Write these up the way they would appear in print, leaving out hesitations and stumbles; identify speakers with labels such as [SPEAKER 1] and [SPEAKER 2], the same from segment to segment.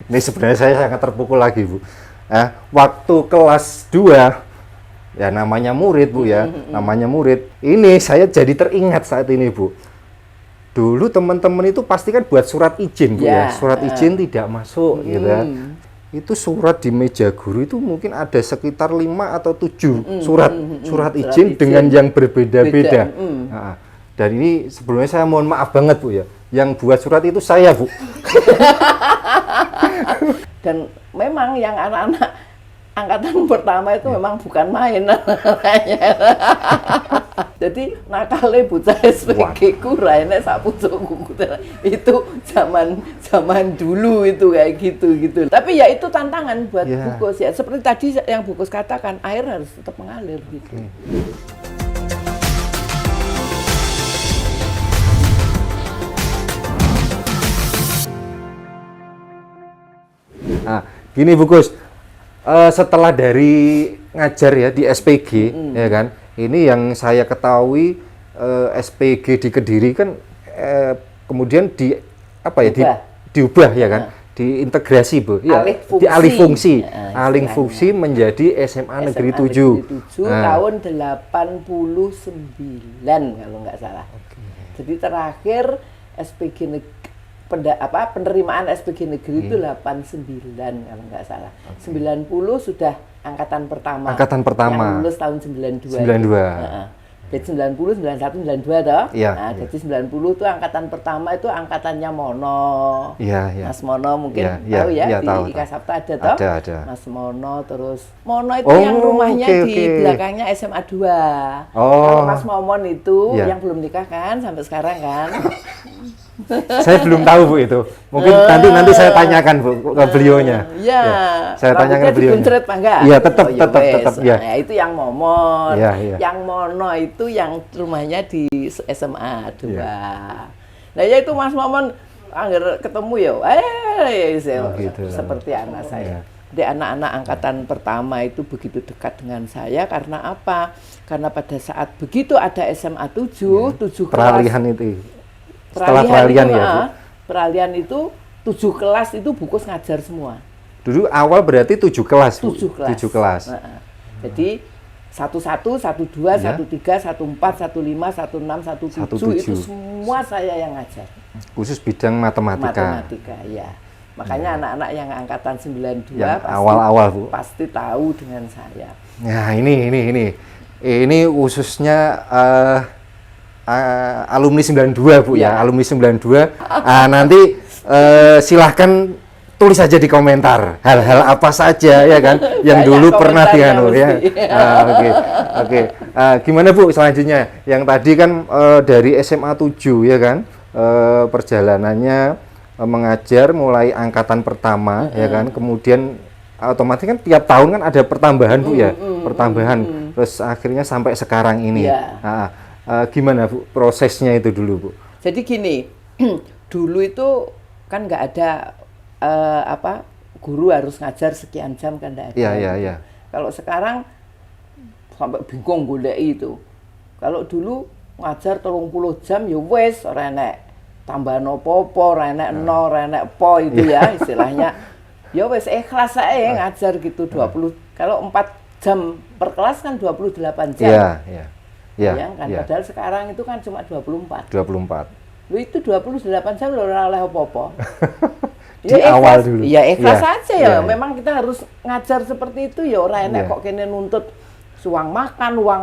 [SPEAKER 1] Ini sebenarnya saya sangat terpukul lagi, Bu. Waktu kelas 2, ya namanya murid, Bu ya, namanya murid. Ini saya jadi teringat saat ini, Bu. Dulu teman-teman itu pasti kan buat surat izin, Bu ya. Surat izin tidak masuk, gitu ya. Itu surat di meja guru itu mungkin ada sekitar 5 atau 7 surat izin dengan yang berbeda-beda. Nah, dan ini sebelumnya saya mohon maaf banget, Bu ya. Yang buat surat itu saya, Bu.
[SPEAKER 2] Dan memang yang anak-anak angkatan pertama itu memang bukan main namanya. Jadi nakale bocah SPG ku raine sak pucukku. Itu zaman dulu itu kayak gitu. Tapi ya itu tantangan buat Bukus ya. Seperti tadi yang Bukus katakan, air harus tetap mengalir gitu.
[SPEAKER 1] Nah, gini Bukus, setelah dari ngajar ya di SPG, ya kan, ini yang saya ketahui SPG di Kediri kan kemudian diubah ya kan, diintegrasi Bu, ya, dialih fungsi, menjadi SMA Negeri 7
[SPEAKER 2] tahun 89 kalau nggak salah. Jadi terakhir SPG penerimaan SPG negeri itu 89 kalau nggak salah. 90 sudah angkatan pertama. Yang lulus tahun 92. Jadi 90, 91, 92 toh. Nah, jadi 90 itu angkatan pertama itu angkatannya Mono. Mas Mono mungkin tahu ya, di Ika Sapta ada toh.
[SPEAKER 1] Ada.
[SPEAKER 2] Mas Mono, terus Mono itu yang rumahnya di belakangnya SMA 2. Kalau Mas Momon itu yang belum nikah kan sampai sekarang kan.
[SPEAKER 1] Saya belum tahu Bu itu. Mungkin nanti saya tanyakan Bu ke beliaunya. Saya tanyakan ke beliaunya. Iya, tetap ya.
[SPEAKER 2] Nah, itu yang Momon. Yang Mono itu yang rumahnya di SMA 2. Nah, ya itu Mas Momon anggar ketemu ya. Gitu. Seperti anak saya. Jadi anak-anak angkatan pertama itu begitu dekat dengan saya karena apa? Karena pada saat begitu ada SMA 7 kelas.
[SPEAKER 1] Peralihan itu. Setelah peralihan ya, Bu?
[SPEAKER 2] Peralihan itu 7 kelas itu Bukus ngajar semua.
[SPEAKER 1] Dulu awal berarti 7 kelas, Bu?
[SPEAKER 2] 7 kelas. Jadi 11, 12, 13, 14, 15, 16, 17 itu semua saya yang ngajar.
[SPEAKER 1] Khusus bidang matematika.
[SPEAKER 2] Matematika, ya. Makanya anak-anak yang angkatan 92
[SPEAKER 1] yang awal-awal, Bu,
[SPEAKER 2] pasti tahu dengan saya.
[SPEAKER 1] Nah, ini khususnya alumni 92 Bu ya, alumni 92. Nanti silahkan tulis saja di komentar hal-hal apa saja ya kan yang dulu pernah dianu ya. Oke. Gimana Bu selanjutnya? Yang tadi kan dari SMA 7 ya kan, perjalanannya mengajar mulai angkatan pertama ya kan, kemudian otomatis kan tiap tahun kan ada pertambahan Bu ya, terus akhirnya sampai sekarang ini. Gimana Bu prosesnya itu dulu Bu?
[SPEAKER 2] Jadi gini, dulu itu kan nggak ada guru harus ngajar sekian jam kan nggak ada.
[SPEAKER 1] Iya.
[SPEAKER 2] Kalau sekarang sampai bingung golek itu. Kalau dulu ngajar 30 jam ya wes ora enek tambahan opo-opo, ora enek no, ora enek po itu ya istilahnya. Ya wes ikhlas ae ngajar gitu 20. Kalau 4 jam per kelas kan 28 jam. Iya. Padahal sekarang itu kan cuma 24. Lu itu 28 jam lo ora oleh apa-apa.
[SPEAKER 1] Di awal dulu.
[SPEAKER 2] Ya ikhlas aja ya. Memang kita harus ngajar seperti itu ya ora enak kok kene nuntut uang makan, uang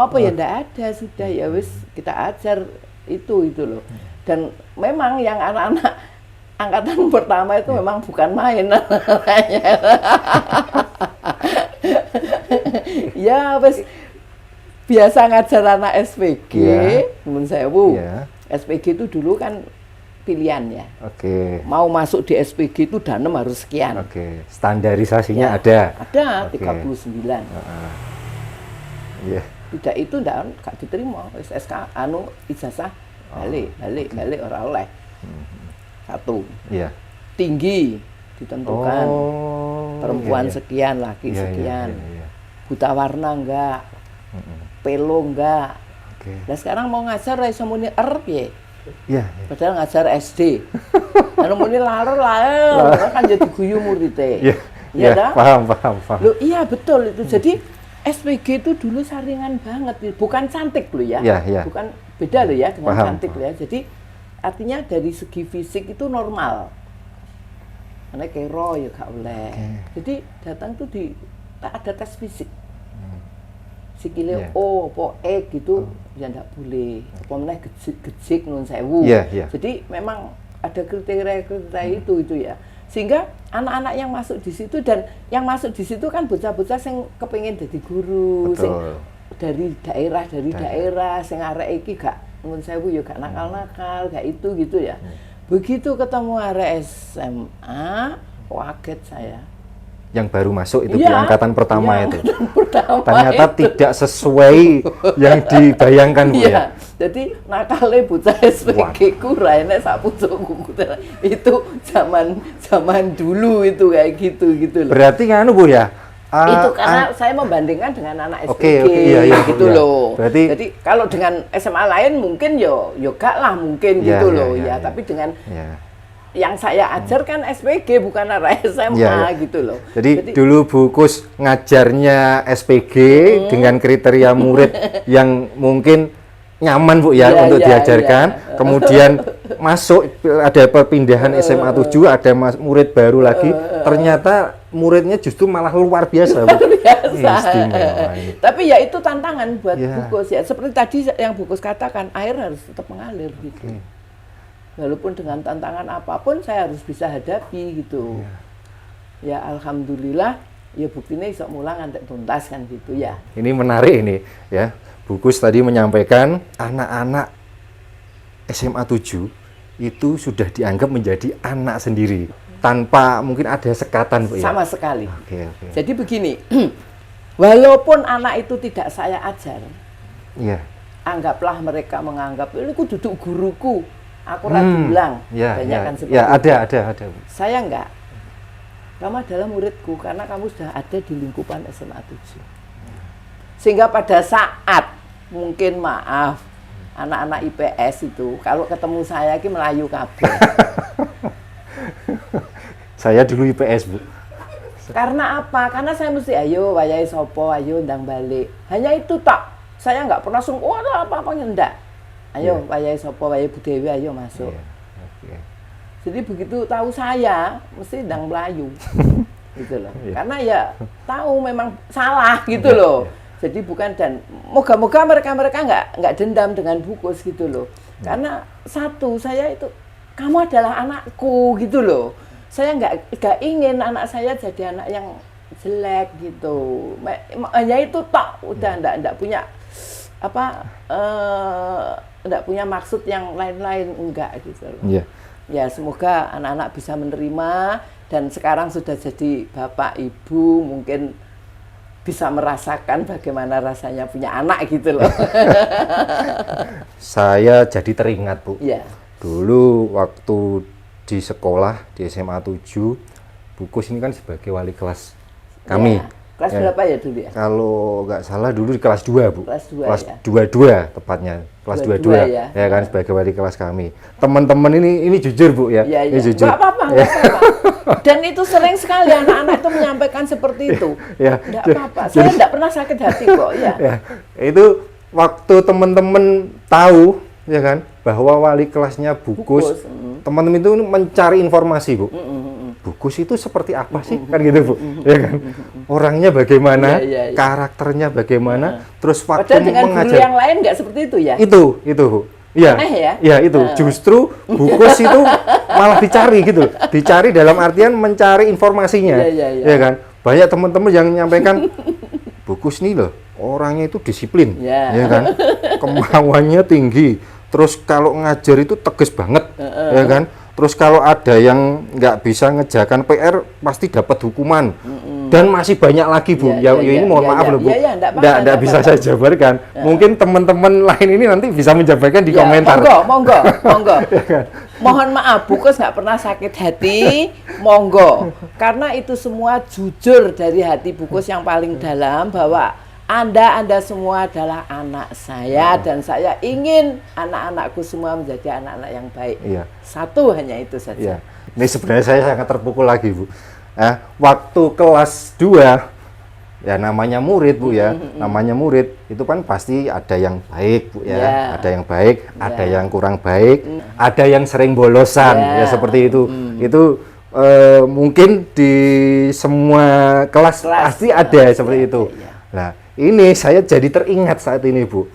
[SPEAKER 2] apa ya ndak ada sudah ya wis kita ajar itu loh. Dan memang yang anak-anak angkatan pertama itu memang bukan main namanya. Ya wis biasa ngajar anak SPG, menurut saya Bu, SPG itu dulu kan pilihan ya. Mau masuk di SPG itu danem harus sekian.
[SPEAKER 1] Standarisasinya ada.
[SPEAKER 2] Ada 39. Tidak itu nggak diterima. SK ijazah balik orang oleh. Satu. Tinggi ditentukan. Perempuan sekian, laki sekian. Buta warna enggak. Pelo enggak. Nah sekarang mau ngajar iso muni piye?
[SPEAKER 1] Iya.
[SPEAKER 2] Padahal ngajar SD. Anu muni laler kan jadi guyu muridé.
[SPEAKER 1] Iya.
[SPEAKER 2] Iya dah?
[SPEAKER 1] Paham.
[SPEAKER 2] Loh, iya betul itu. Jadi SPG itu dulu saringan banget, bukan cantik loh ya.
[SPEAKER 1] Iya.
[SPEAKER 2] Bukan beda loh ya dengan
[SPEAKER 1] Paham.
[SPEAKER 2] cantik loh ya. Jadi artinya dari segi fisik itu normal. Karena kero ya gak oleh. Jadi datang tuh tak ada tes fisik. Sikile O, po E gitu ya ndak boleh. Apa meneh gejik nun sewu. Jadi memang ada kriteria itu ya. Sehingga anak-anak yang masuk di situ dan yang masuk di situ kan bocah-bocah sing kepengin jadi guru, sing dari daerah sing arek iki gak nun sewu ya gak nakal-nakal, gak itu gitu ya. Begitu ketemu arek SMA, kaget saya.
[SPEAKER 1] Yang baru masuk itu
[SPEAKER 2] Iya,
[SPEAKER 1] di angkatan pertama itu.
[SPEAKER 2] itu.
[SPEAKER 1] Ternyata tidak sesuai yang dibayangkan Bu ya.
[SPEAKER 2] Jadi nakalnya bocah SPG ku raine sak pucukku. Itu zaman dulu itu kayak gitu loh.
[SPEAKER 1] Berarti kan Bu ya.
[SPEAKER 2] Itu karena saya membandingkan dengan anak SPG
[SPEAKER 1] iya,
[SPEAKER 2] gitu loh.
[SPEAKER 1] Berarti,
[SPEAKER 2] jadi kalau dengan SMA lain mungkin yo gak lah mungkin gitu loh ya. Tapi dengan yang saya ajar kan SPG bukan arah SMA gitu loh.
[SPEAKER 1] Jadi dulu Bu Kus ngajarnya SPG dengan kriteria murid yang mungkin nyaman Bu ya untuk diajarkan. Kemudian masuk ada perpindahan SMA 7, ada murid baru lagi. Ternyata muridnya justru malah luar biasa Bu.
[SPEAKER 2] Istimewa. Tapi ya itu tantangan buat Bu Kus ya. Seperti tadi yang Bu Kus katakan, air harus tetap mengalir gitu. Walaupun dengan tantangan apapun saya harus bisa hadapi gitu. Ya alhamdulillah ya buktinya iso mulang ngantek tuntas kan gitu ya.
[SPEAKER 1] Ini menarik ini ya. Bu Kus tadi menyampaikan anak-anak SMA 7 itu sudah dianggap menjadi anak sendiri tanpa mungkin ada sekatan Bu ya.
[SPEAKER 2] Sama sekali.
[SPEAKER 1] Oke.
[SPEAKER 2] Jadi begini, walaupun anak itu tidak saya ajar. Anggaplah mereka menganggap ini ku duduk guruku. Aku ragu bilang, banyak kan seperti itu.
[SPEAKER 1] Ada.
[SPEAKER 2] Saya enggak. Kamu adalah muridku karena kamu sudah ada di lingkupan SMA 7. Sehingga pada saat mungkin maaf anak-anak IPS itu kalau ketemu saya ki melayu kabeh.
[SPEAKER 1] Saya dulu IPS Bu.
[SPEAKER 2] Karena apa? Karena saya mesti ayo wayahe sapa, ayo ndang balik. Hanya itu tak. Saya enggak pernah langsung apa-apa enggak. Ayo, wayahe sapa, wayahe Bu Dewi, ayo masuk. Jadi begitu tahu saya, mesti ndang melayu. Gitu loh. Karena ya tahu memang salah gitu loh. Jadi bukan dan moga-moga mereka enggak dendam dengan Bu Kus gitu loh. Karena satu, saya itu kamu adalah anakku gitu loh. Saya enggak ingin anak saya jadi anak yang jelek gitu. Hanya itu tok, udah enggak punya enggak punya maksud yang lain-lain enggak gitu loh. Ya semoga anak-anak bisa menerima dan sekarang sudah jadi bapak ibu mungkin bisa merasakan bagaimana rasanya punya anak gitu loh.
[SPEAKER 1] Saya jadi teringat Bu.
[SPEAKER 2] Dulu
[SPEAKER 1] waktu di sekolah di SMA 7, Bu Kus ini kan sebagai wali kelas kami.
[SPEAKER 2] Kelas berapa ya dulu ya?
[SPEAKER 1] Kalau nggak salah dulu di kelas 2 Bu.
[SPEAKER 2] Kelas 2
[SPEAKER 1] kelas
[SPEAKER 2] ya?
[SPEAKER 1] 22 tepatnya. Kelas 22 ya kan sebagai wali kelas kami. Teman-teman ini jujur Bu ya.
[SPEAKER 2] Ini
[SPEAKER 1] jujur.
[SPEAKER 2] Nggak apa-apa. Dan itu sering sekali anak-anak itu menyampaikan seperti itu. Nggak apa-apa. Saya nggak pernah sakit hati kok ya.
[SPEAKER 1] Itu waktu teman-teman tahu ya kan bahwa wali kelasnya Bu Kus, teman-teman itu mencari informasi Bu. Bu Kus itu seperti apa sih kan gitu Bu, ya kan? Orangnya bagaimana, karakternya bagaimana, terus waktu
[SPEAKER 2] dengan
[SPEAKER 1] mengajar.
[SPEAKER 2] Guru yang lain nggak seperti itu ya?
[SPEAKER 1] Itu Bu. Iya. Ya itu. Justru Bu Kus itu malah dicari gitu, dicari dalam artian mencari informasinya, ya kan? Banyak teman-teman yang menyampaikan Bu Kus nih loh, orangnya itu disiplin, ya kan? Kemauannya tinggi. Terus kalau ngajar itu tegas banget, ya kan? Terus kalau ada yang nggak bisa ngerjakan PR pasti dapat hukuman. Dan masih banyak lagi Bu. Ini mohon maaf loh Bu. Nggak bisa saya jabarkan. Mungkin teman-teman lain ini nanti bisa menjabarkan di komentar.
[SPEAKER 2] Monggo. Mohon maaf, Bu Kus nggak pernah sakit hati. Monggo. Karena itu semua jujur dari hati Bu Kus yang paling dalam bahwa Anda semua adalah anak saya dan saya ingin anak-anakku semua menjadi anak-anak yang baik.
[SPEAKER 1] Iya.
[SPEAKER 2] Satu hanya itu saja.
[SPEAKER 1] Iya. Ini sebenarnya saya sangat terpukul lagi, Bu. Waktu kelas 2 ya namanya murid, Bu ya. Namanya murid itu kan pasti ada yang baik, Bu ya.
[SPEAKER 2] Yeah.
[SPEAKER 1] Ada yang baik, ada
[SPEAKER 2] Yeah.
[SPEAKER 1] yang kurang baik, ada yang sering bolosan ya
[SPEAKER 2] Yeah.
[SPEAKER 1] seperti itu. Itu mungkin di semua kelas pasti ada seperti itu. Nah, ini saya jadi teringat saat ini, Bu.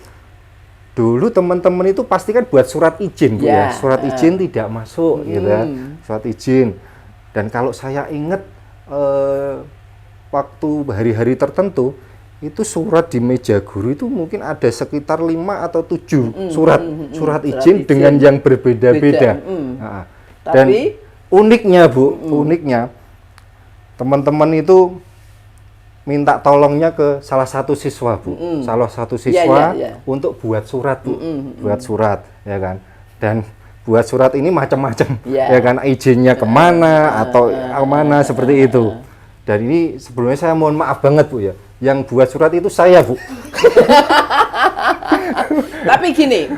[SPEAKER 1] Dulu teman-teman itu pasti kan buat surat izin, Bu ya. Surat izin tidak masuk gitu ya. Surat izin. Dan kalau saya ingat waktu hari-hari tertentu itu surat di meja guru itu mungkin ada sekitar 5 atau 7 surat izin dengan yang berbeda-beda. Nah, dan uniknya, Bu, uniknya teman-teman itu minta tolongnya ke salah satu siswa, Bu. Salah satu siswa untuk buat surat, Bu. Buat surat, ya kan. Dan buat surat ini macam-macam, ya kan. Izinnya kemana atau kemana seperti itu. Dan ini sebelumnya saya mohon maaf banget, Bu ya. Yang buat surat itu saya, Bu.
[SPEAKER 2] Tapi gini,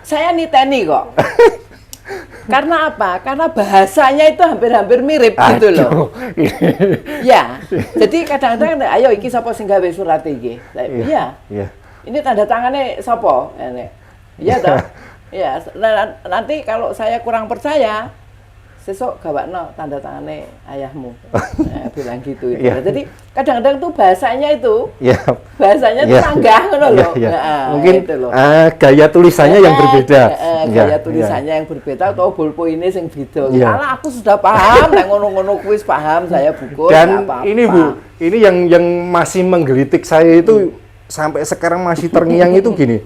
[SPEAKER 2] saya niteni kok. Karena apa? Karena bahasanya itu hampir-hampir mirip gitu loh. Ya, jadi kadang-kadang ayo iki sapa sing gawe surat iki? Iya. Ini tanda tangannya sapa? Iya toh? Ya, nanti kalau saya kurang percaya, sesuk gawakno tanda tangannya ayahmu. Bilang gitu. Jadi kadang-kadang tuh bahasanya itu, bahasanya tuh sanggah ngono loh.
[SPEAKER 1] Mungkin gaya tulisannya yang berbeda.
[SPEAKER 2] Gaya tulisannya yang berbeda atau bolpoine sing beda. Malah aku sudah paham, nek ngono-ngono kuis paham saya buku.
[SPEAKER 1] Dan ini, Bu, ini yang masih menggelitik saya itu sampai sekarang masih terngiang itu gini.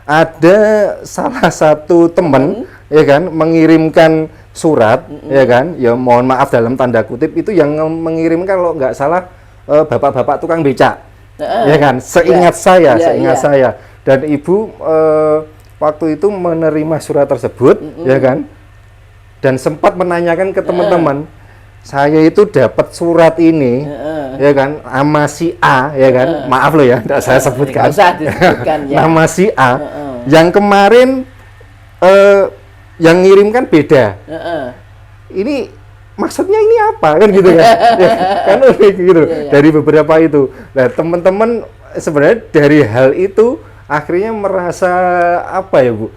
[SPEAKER 1] Ada salah satu teman ya kan mengirimkan surat ya kan, ya mohon maaf dalam tanda kutip itu yang mengirimkan kalau nggak salah bapak-bapak tukang becak ya kan, seingat saya dan ibu waktu itu menerima surat tersebut ya kan, dan sempat menanyakan ke teman-teman, saya itu dapat surat ini ya kan, nama si A ya kan, maaf loh ya tidak saya sebutkan, nama si A yang kemarin yang ngirimkan beda. Ini maksudnya ini apa kan gitu kan? Kan gitu. Dari beberapa itu. Nah, teman-teman sebenarnya dari hal itu akhirnya merasa apa ya, Bu?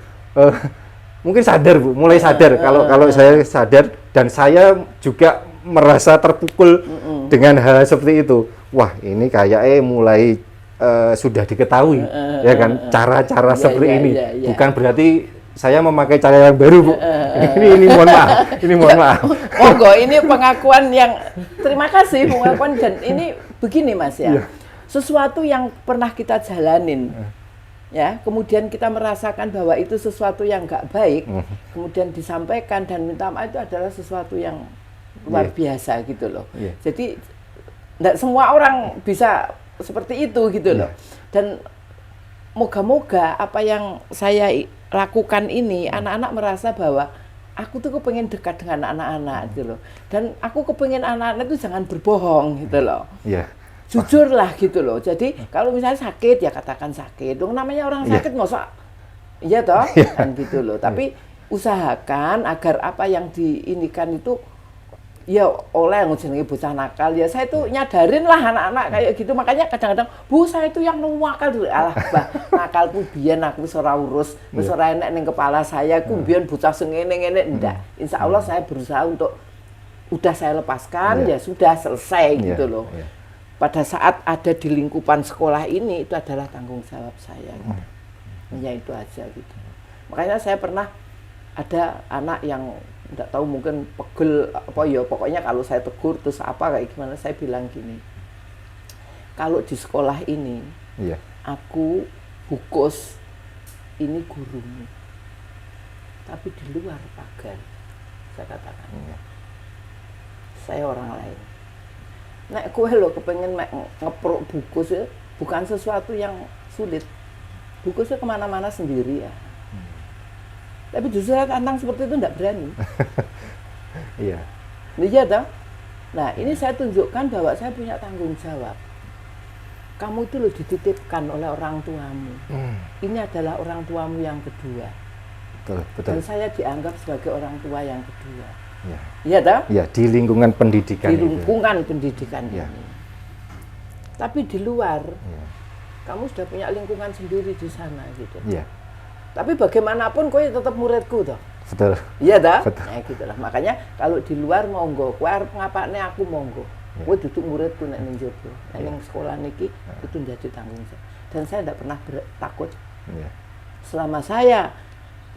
[SPEAKER 1] Mungkin sadar, Bu, mulai sadar kalau saya sadar, dan saya juga merasa terpukul dengan hal seperti itu. Wah, ini kayaknya mulai sudah diketahui ya kan cara-cara seperti ini. Bukan berarti saya memakai cara yang baru, Bu. Ini mohon maaf.
[SPEAKER 2] Monggo, ini pengakuan yang terima kasih pengakuan, dan ini begini Mas ya. Sesuatu yang pernah kita jalanin. Ya, kemudian kita merasakan bahwa itu sesuatu yang nggak baik, kemudian disampaikan dan minta maaf, itu adalah sesuatu yang luar biasa gitu loh. Jadi enggak semua orang bisa seperti itu gitu loh. Dan moga-moga apa yang saya lakukan ini, anak-anak merasa bahwa aku tuh kepengen dekat dengan anak-anak gitu loh. Dan aku kepengen anak-anak itu jangan berbohong gitu loh. Jujur lah gitu loh. Jadi kalau misalnya sakit ya katakan sakit. Dong namanya orang sakit masa iya toh kan gitu loh. Tapi usahakan agar apa yang diinikan itu ya oleh yang jenenge bocah nakal ya, saya tuh nyadarin lah anak-anak kayak gitu. Makanya kadang-kadang, Bu, saya itu yang nakal dulu. Alah, Bah, nakalku biyen aku wis ora urus, wis ora enek ning kepala saya, ku biyen bocah sing ngene-ngene ndak. Insya Allah saya berusaha untuk udah saya lepaskan, ya sudah selesai gitu loh. Pada saat ada di lingkupan sekolah ini, itu adalah tanggung jawab saya. Gitu. Ya itu aja gitu. Makanya saya pernah ada anak yang nggak tahu mungkin pegel apa ya, pokoknya kalau saya tegur terus apa kayak gimana, saya bilang gini, kalau di sekolah ini aku Bukus ini gurumu, tapi di luar pagar saya katakan saya orang lain. Nek kowe lo kepengen ngeprok Bukus ya, bukan sesuatu yang sulit. Bukusnya kemana-mana sendiri ya. Tapi justru tantang seperti itu enggak berani. Iya toh? Nah, ini saya tunjukkan bahwa saya punya tanggung jawab. kamu itu loh dititipkan oleh orang tuamu. Ini adalah orang tuamu yang kedua.
[SPEAKER 1] Betul, betul.
[SPEAKER 2] Dan saya dianggap sebagai orang tua yang kedua.
[SPEAKER 1] Ya.
[SPEAKER 2] Iya toh?
[SPEAKER 1] Ya, di lingkungan pendidikan
[SPEAKER 2] Di
[SPEAKER 1] itu.
[SPEAKER 2] lingkungan pendidikan
[SPEAKER 1] Ya.
[SPEAKER 2] ini. Tapi di luar,
[SPEAKER 1] Ya.
[SPEAKER 2] kamu sudah punya lingkungan sendiri di sana gitu.
[SPEAKER 1] Ya.
[SPEAKER 2] Tapi bagaimanapun kowe tetap muridku toh.
[SPEAKER 1] Betul.
[SPEAKER 2] Iya toh?
[SPEAKER 1] Betul.
[SPEAKER 2] Nah, gitulah. Makanya kalau di luar monggo, kowe arep ngapakne aku monggo. Kowe duduk muridku nek ning njaba. Nek ning sekolah niki itu jadi tanggung jawab. Dan saya tidak pernah takut.
[SPEAKER 1] Ya.
[SPEAKER 2] Selama saya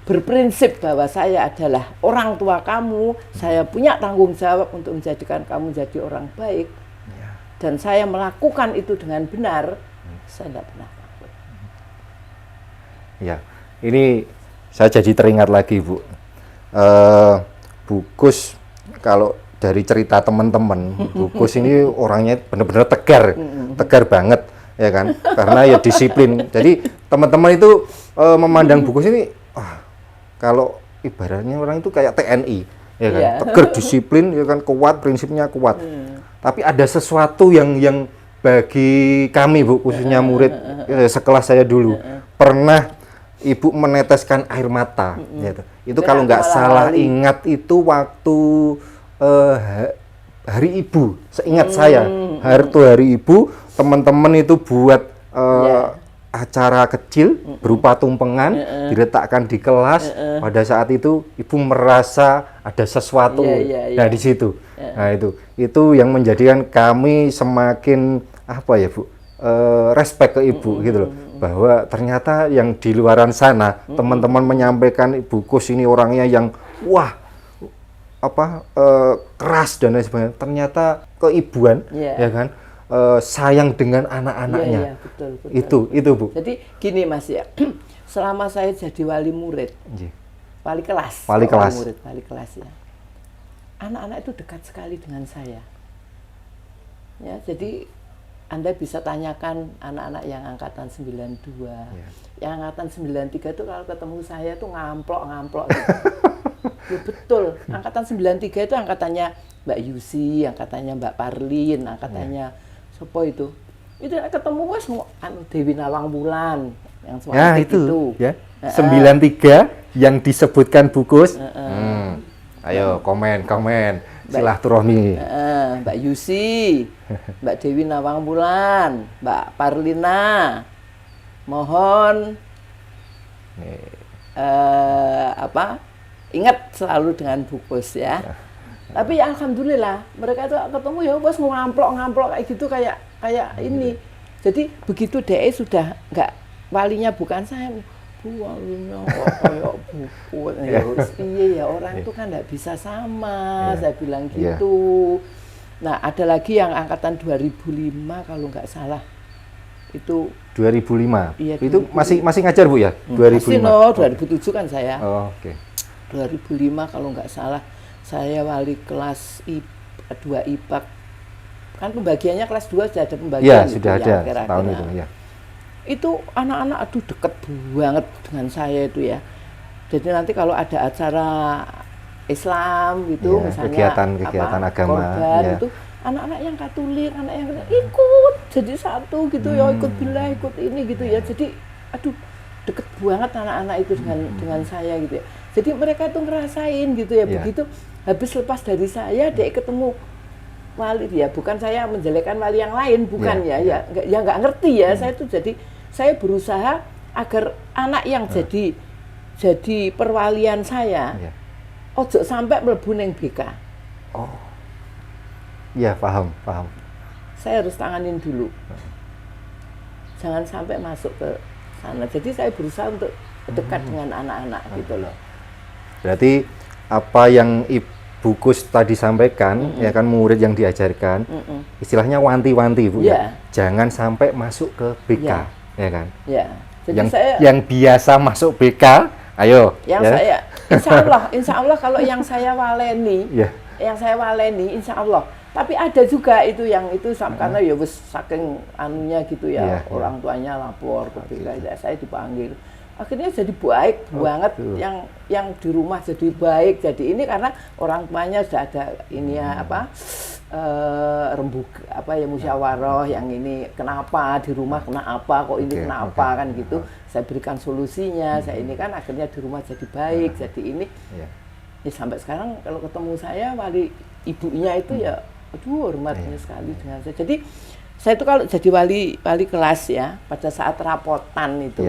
[SPEAKER 2] berprinsip bahwa saya adalah orang tua kamu, saya punya tanggung jawab untuk menjadikan kamu jadi orang baik, dan saya melakukan itu dengan benar, saya tidak pernah takut.
[SPEAKER 1] Ya, ini saya jadi teringat lagi, Bu. Bu Kus, kalau dari cerita teman-teman, Bu Kus ini orangnya benar-benar tegar banget, ya kan? Karena ya disiplin. Jadi teman-teman itu memandang Bu Kus ini, kalau ibaratnya orang itu kayak TNI, ya kan? Tegar, disiplin, ya kan? Kuat, prinsipnya kuat. Tapi ada sesuatu yang bagi kami, Bu, khususnya murid sekelas saya dulu, pernah Ibu meneteskan air mata. Gitu. Itu kalau nggak salah ingat itu waktu Hari Ibu. Seingat saya, hari Ibu, teman-teman itu buat acara kecil berupa tumpengan diletakkan di kelas. Pada saat itu Ibu merasa ada sesuatu. Nah, di situ. Nah, itu yang menjadikan kami semakin apa ya, Bu? Respect ke Ibu gitu loh. Bahwa ternyata yang di luaran sana teman-teman menyampaikan Ibu Kus ini orangnya yang wah keras dan lain sebagainya. Ternyata keibuan, ya kan? Sayang dengan anak-anaknya. Betul. Itu Bu.
[SPEAKER 2] Jadi gini Mas ya, selama saya jadi wali murid, wali kelas ya, anak-anak itu dekat sekali dengan saya. Ya, jadi Anda bisa tanyakan anak-anak yang angkatan 92, yang angkatan 93 itu kalau ketemu saya tuh ngamplok gitu. Ya, betul, angkatan 93 itu angkatannya Mbak Yusi, angkatannya Mbak Parlin, angkatannya Sopo itu ketemu wes Dewi Nawang Wulan yang
[SPEAKER 1] itu. Ya. 93 yang disebutkan Bu Kus. Ayo komen silaturahmi.
[SPEAKER 2] Mbak Yusi, Mbak Dewi Nawang Wulan, Mbak Parlina, mohon ingat selalu dengan Bu Kus ya. Tapi ya alhamdulillah mereka itu ketemu ya bos ngamplok kayak gitu kayak ini. Jadi begitu DE sudah nggak walinya bukan saya, Bu walinya kayak buku. Iya ya orang itu kan nggak bisa sama, saya bilang gitu. Nah ada lagi yang angkatan 2005 kalau nggak salah. Itu
[SPEAKER 1] 2005.
[SPEAKER 2] Iya,
[SPEAKER 1] itu 2005. masih ngajar Bu ya? 2005.
[SPEAKER 2] Masih 2007 kan saya.
[SPEAKER 1] Oh, oke.
[SPEAKER 2] 2005 kalau nggak salah saya wali kelas 2 IPA. Kan pembagiannya kelas 2 sudah ada pembagian.
[SPEAKER 1] Ya, sudah ada tahun itu ya.
[SPEAKER 2] Itu anak-anak deket banget dengan saya itu ya. Jadi nanti kalau ada acara Islam gitu misalnya
[SPEAKER 1] kegiatan agama
[SPEAKER 2] korban, itu anak-anak yang Katolik, anak yang ikut jadi satu gitu ya, ikut bila ikut ini gitu ya. Jadi deket banget anak-anak itu dengan saya gitu ya. Jadi mereka tuh ngerasain gitu ya. Begitu habis lepas dari saya dia ketemu wali dia, bukan saya menjelekkan wali yang lain, bukan nggak ngerti ya. Saya berusaha agar anak yang jadi perwalian saya ojo sampai mlebu ning BK.
[SPEAKER 1] Oh. Iya, paham.
[SPEAKER 2] Saya harus tanganin dulu. Jangan sampai masuk ke sana. Jadi saya berusaha untuk dekat dengan anak-anak gitu loh.
[SPEAKER 1] Berarti apa yang Ibu Kus tadi sampaikan, ya kan murid yang diajarkan, istilahnya wanti-wanti Bu ya. Jangan sampai masuk ke BK, ya kan?
[SPEAKER 2] Ya. Jadi
[SPEAKER 1] yang biasa masuk BK, ayo.
[SPEAKER 2] Saya, insya Allah kalau yang saya waleni, insya Allah. Tapi ada juga itu yang itu karena ya wis saking anunya gitu ya, orang tuanya lapor ke BK, saya dipanggil. Akhirnya jadi baik banget, yang di rumah jadi baik, jadi ini karena orang tuanya sudah ada ini rembuk apa ya musyawarah yang ini kenapa di rumah kenapa kok ini kenapa kan gitu. Saya berikan solusinya. Saya ini kan akhirnya di rumah jadi baik, jadi ini. Ya sampai sekarang kalau ketemu saya wali ibunya itu ya aduh hormatnya sekali dengan saya. Jadi saya itu kalau jadi wali kelas ya pada saat rapotan itu.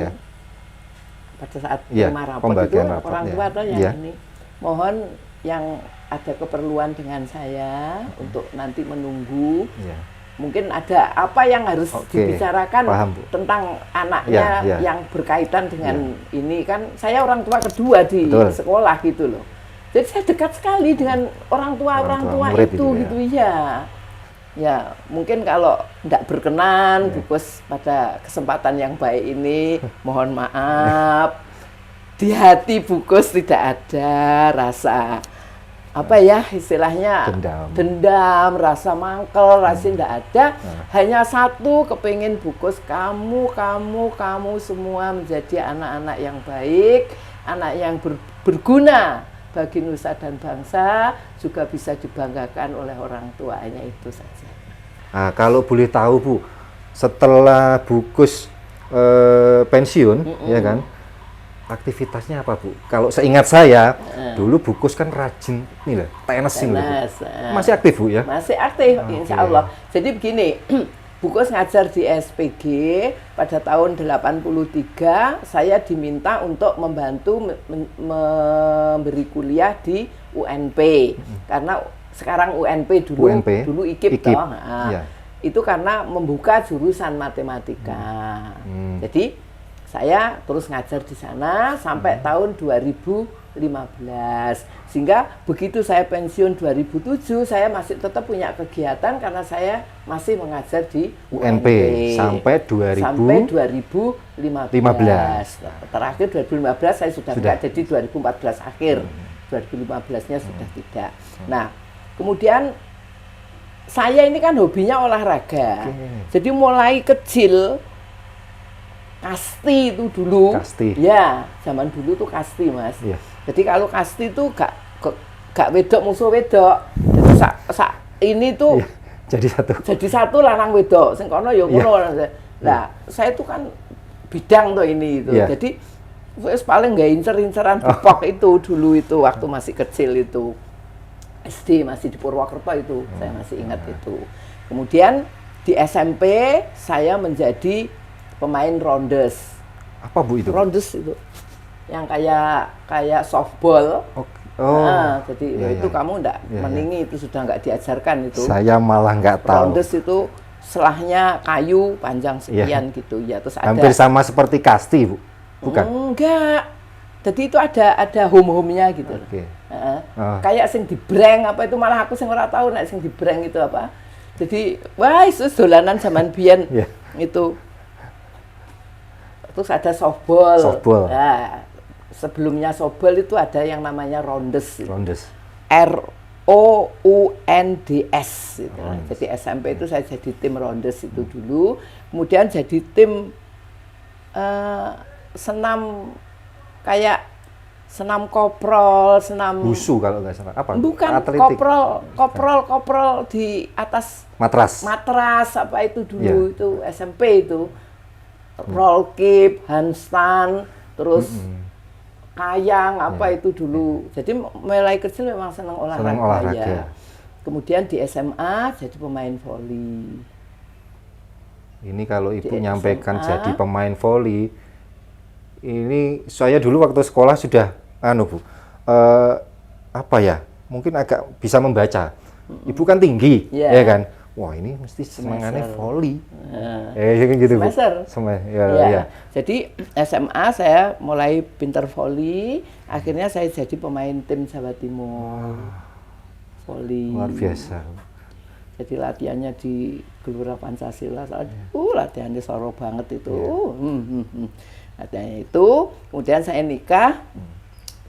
[SPEAKER 2] Pada saat terima rapot itu orang tua atau yang ini mohon yang ada keperluan dengan saya untuk nanti menunggu. Mungkin ada apa yang harus dibicarakan tentang anaknya yang berkaitan dengan ini kan saya orang tua kedua di sekolah gitu loh. Jadi saya dekat sekali dengan orang tua itu gitu ya. Ya mungkin kalau tidak berkenan Bukus pada kesempatan yang baik ini mohon maaf. Di hati Bukus tidak ada rasa apa ya istilahnya dendam, rasa mangkel, rasa tidak ada. Hanya satu, kepingin Bukus kamu semua menjadi anak-anak yang baik, anak yang berguna bagi nusa dan bangsa, juga bisa dibanggakan oleh orang tuanya, itu saja.
[SPEAKER 1] Nah, kalau boleh tahu Bu, setelah Bukus pensiun, ya kan? Aktivitasnya apa Bu? Kalau seingat saya, dulu Bukus kan rajin nih lah, tenis ini lah, masih aktif Bu ya?
[SPEAKER 2] Masih aktif, insya Allah. Jadi begini, Bukus ngajar di SPG pada tahun 83, saya diminta untuk membantu memberi kuliah di UNP. Karena sekarang UNP dulu IKIP. Toh. Nah, itu karena membuka jurusan matematika. Jadi saya terus ngajar di sana sampai tahun 2015. Sehingga begitu saya pensiun 2007, saya masih tetap punya kegiatan karena saya masih mengajar di UNP
[SPEAKER 1] sampai
[SPEAKER 2] 2015. Terakhir 2015 saya sudah enggak, jadi 2014 akhir. 2015-nya sudah tidak. Nah, kemudian saya ini kan hobinya olahraga. Jadi mulai kecil kasti itu dulu, ya zaman dulu tuh kasti Mas. Jadi kalau kasti tuh gak wedok musuh wedok. Jadi ini tuh jadi satu lanang wedok. Sing kono ya ngono. Nah, saya tuh kan bidang tuh ini itu. Jadi paling nggak incer-inceran depok itu dulu itu waktu masih kecil itu. SD masih di Purwokerto itu, saya masih ingat itu. Kemudian di SMP saya menjadi pemain rondes.
[SPEAKER 1] Apa Bu itu?
[SPEAKER 2] Rondes itu, yang kayak softball. Jadi itu kamu enggak meningi, itu sudah enggak diajarkan itu.
[SPEAKER 1] Saya malah enggak tahu.
[SPEAKER 2] Rondes itu selahnya kayu panjang sekian gitu ya. Terus
[SPEAKER 1] hampir sama seperti kasti Bu, bukan?
[SPEAKER 2] Enggak. Jadi itu ada home-home-nya gitu. Kayak sing dibreng apa itu, malah aku sing ora tahu nek sing dibreng itu apa. Jadi wah itu dolanan zaman biyen itu. Terus ada softball. Nah, sebelumnya softball itu ada yang namanya rondes. ROUNDS gitu. Jadi SMP itu saya jadi tim rondes itu dulu. Kemudian jadi tim senam kayak senam koprol, senam
[SPEAKER 1] wusu kalau nggak salah. Apa?
[SPEAKER 2] Bukan
[SPEAKER 1] atletik.
[SPEAKER 2] koprol di atas matras apa itu dulu itu SMP itu. Roll keep, handstand, terus kayang apa itu dulu. Jadi mulai kecil memang senang olahraga. Ya. Kemudian di SMA jadi pemain voli.
[SPEAKER 1] Ini kalau Ibu nyampaikan jadi pemain voli, ini saya dulu waktu sekolah sudah Bu, apa ya? Mungkin agak bisa membaca. Ibu kan tinggi, ya kan? Wah, ini mesti semangatnya voli. Gitu Bu.
[SPEAKER 2] Jadi SMA saya mulai pinter voli, akhirnya saya jadi pemain tim Jawa Timur. Voli.
[SPEAKER 1] Luar biasa.
[SPEAKER 2] Jadi latihannya di Gelora Pancasila, latihannya soro banget itu. Latihannya itu, kemudian saya nikah.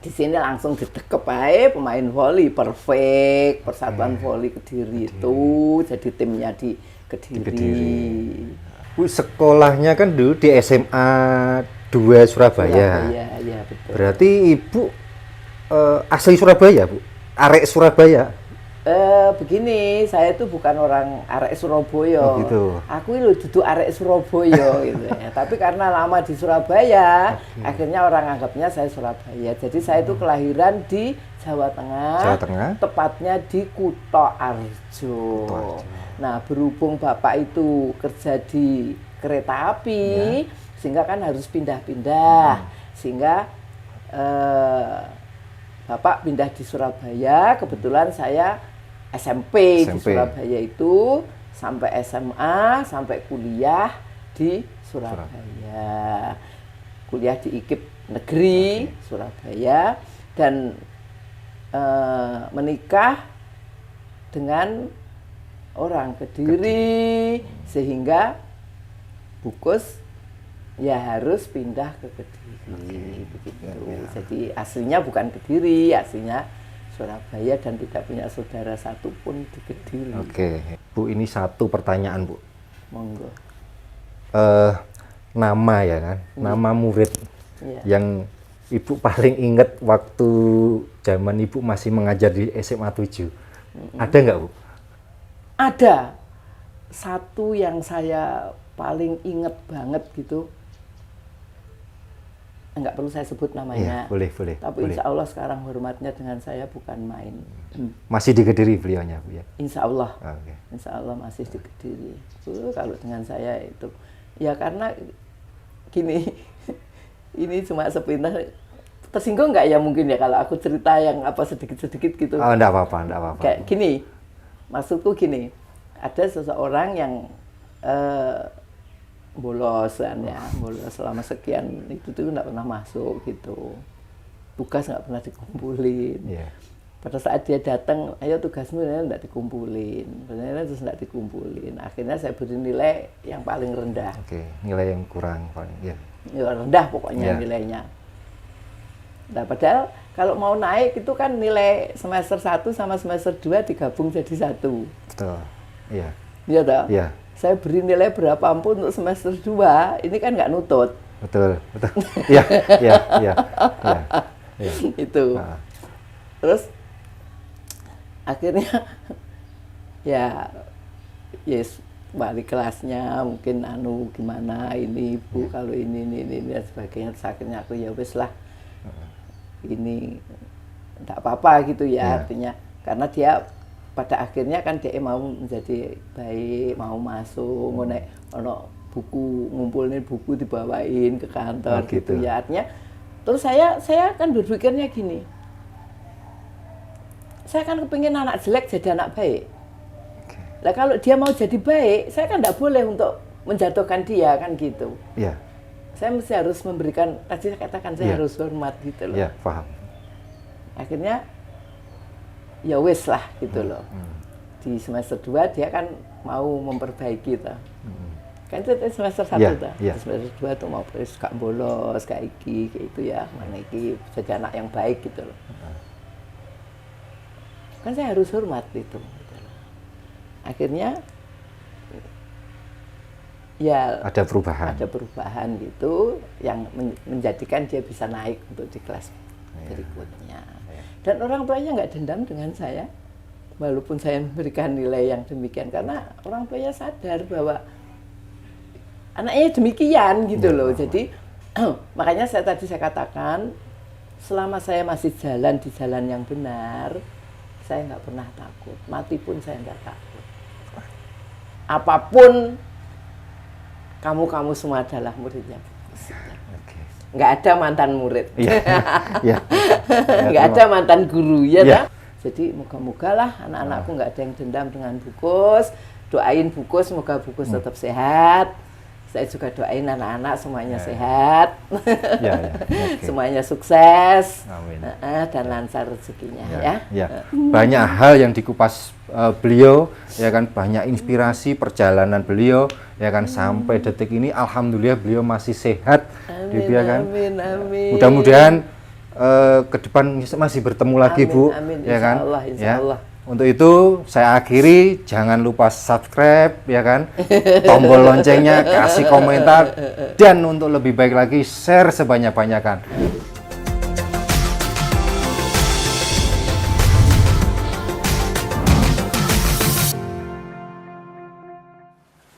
[SPEAKER 2] Di sini langsung didekep aja pemain voli perfect, Persatuan Voli Kediri itu jadi timnya di Kediri.
[SPEAKER 1] Bu, sekolahnya kan dulu di SMA 2 Surabaya.
[SPEAKER 2] Iya, betul.
[SPEAKER 1] Berarti Ibu asli Surabaya, Bu? Arek Surabaya?
[SPEAKER 2] Begini, saya itu bukan orang arek Surabaya.
[SPEAKER 1] Oh, gitu.
[SPEAKER 2] Aku ini duduk arek Surabaya gitu ya. Tapi karena lama di Surabaya, akhirnya orang anggapnya saya Surabaya. Jadi saya itu kelahiran di Jawa Tengah, tepatnya di Kutoarjo. Nah, berhubung Bapak itu kerja di kereta api, sehingga kan harus pindah-pindah. Sehingga Bapak pindah di Surabaya, kebetulan saya SMP di Surabaya itu, sampai SMA, sampai kuliah di Surabaya. Kuliah di IKIP Negeri Surabaya, dan menikah dengan orang Kediri, sehingga Bukus ya harus pindah ke Kediri, begitu. Jadi aslinya bukan Kediri, aslinya Surabaya, dan tidak punya saudara satupun di Kediri.
[SPEAKER 1] Oke, Bu, ini satu pertanyaan, Bu.
[SPEAKER 2] Monggo.
[SPEAKER 1] Nama ya kan, nama murid yang Ibu paling ingat waktu zaman Ibu masih mengajar di SMA 7. Ada nggak, Bu?
[SPEAKER 2] Ada. Satu yang saya paling ingat banget gitu. Enggak perlu saya sebut namanya.
[SPEAKER 1] Ya, boleh.
[SPEAKER 2] Tapi
[SPEAKER 1] boleh.
[SPEAKER 2] insya Allah sekarang hormatnya dengan saya bukan main.
[SPEAKER 1] Masih di Kediri beliaunya, Bu ya?
[SPEAKER 2] Insya Allah.
[SPEAKER 1] Okay.
[SPEAKER 2] Insya Allah masih di Kediri. Kalau dengan saya itu, ya karena gini, ini cuma sepintas. Tersinggung nggak ya mungkin ya kalau aku cerita yang apa sedikit-sedikit gitu?
[SPEAKER 1] Oh, enggak apa-apa.
[SPEAKER 2] Kayak gini, maksudku gini, ada seseorang yang bolos kan ya, bolos selama sekian itu tuh nggak pernah masuk gitu, tugas nggak pernah dikumpulin. Pada saat dia datang, ayo tugasmu nggak dikumpulin, sebenarnya terus nggak dikumpulin. Akhirnya saya beri nilai yang paling rendah.
[SPEAKER 1] Nilai yang kurang paling ya
[SPEAKER 2] rendah pokoknya nilainya. Nah, padahal kalau mau naik itu kan nilai semester 1 sama semester 2 digabung jadi 1.
[SPEAKER 1] Betul. Iya.
[SPEAKER 2] Iya toh?
[SPEAKER 1] Iya.
[SPEAKER 2] Saya beri nilai berapapun untuk semester 2, ini kan nggak nutut.
[SPEAKER 1] Betul. Iya.
[SPEAKER 2] Itu. Terus akhirnya ya yes, balik kelasnya mungkin gimana ini Bu, kalau ini dan sebagainya. Terus akhirnya aku ya wis lah, ini enggak apa-apa gitu ya, artinya karena dia pada akhirnya kan dia mau menjadi baik, mau masuk, ono buku, ngumpulin buku dibawain ke kantor gitu ya, artinya. Terus saya kan berpikirnya gini, saya kan kepingin anak jelek jadi anak baik. Nah kalau dia mau jadi baik, saya kan tidak boleh untuk menjatuhkan dia kan gitu.
[SPEAKER 1] Iya.
[SPEAKER 2] Saya mesti harus memberikan, tadi saya katakan saya harus hormat gitu loh.
[SPEAKER 1] Iya, paham.
[SPEAKER 2] Akhirnya ya wis lah gitu loh. Di semester 2 dia kan mau memperbaiki tuh. Kan itu semester 1 tuh. Semester 2 tuh mau gak bolos, kayak itu ya, mana iki jadi anak yang baik gitu loh. Kan saya harus hormat itu. Gitu loh. Akhirnya ya ada perubahan gitu yang menjadikan dia bisa naik untuk di kelas berikutnya. Dan orang tuanya nggak dendam dengan saya, walaupun saya memberikan nilai yang demikian, karena orang tuanya sadar bahwa anaknya demikian gitu loh. Jadi makanya saya katakan, selama saya masih jalan di jalan yang benar, saya nggak pernah takut. Mati pun saya nggak takut. Apapun, kamu semua adalah muridnya. Nggak ada mantan murid, nggak ada mantan guru ya. Jadi moga-moga lah anak-anakku nggak ada yang dendam dengan Bukus. Doain Bukus, semoga Bukus tetap sehat. Saya juga doain anak-anak semuanya sehat, semuanya sukses, dan lancar rezekinya ya.
[SPEAKER 1] Banyak hal yang dikupas beliau, ya kan, banyak inspirasi perjalanan beliau, ya kan, sampai detik ini alhamdulillah beliau masih sehat, ya kan.
[SPEAKER 2] Amin.
[SPEAKER 1] Mudah-mudahan ke depan masih bertemu lagi, Bu, ya kan.
[SPEAKER 2] Insya Allah.
[SPEAKER 1] Untuk itu saya akhiri, jangan lupa subscribe, ya kan, tombol loncengnya, kasih komentar, dan untuk lebih baik lagi share sebanyak-banyakan.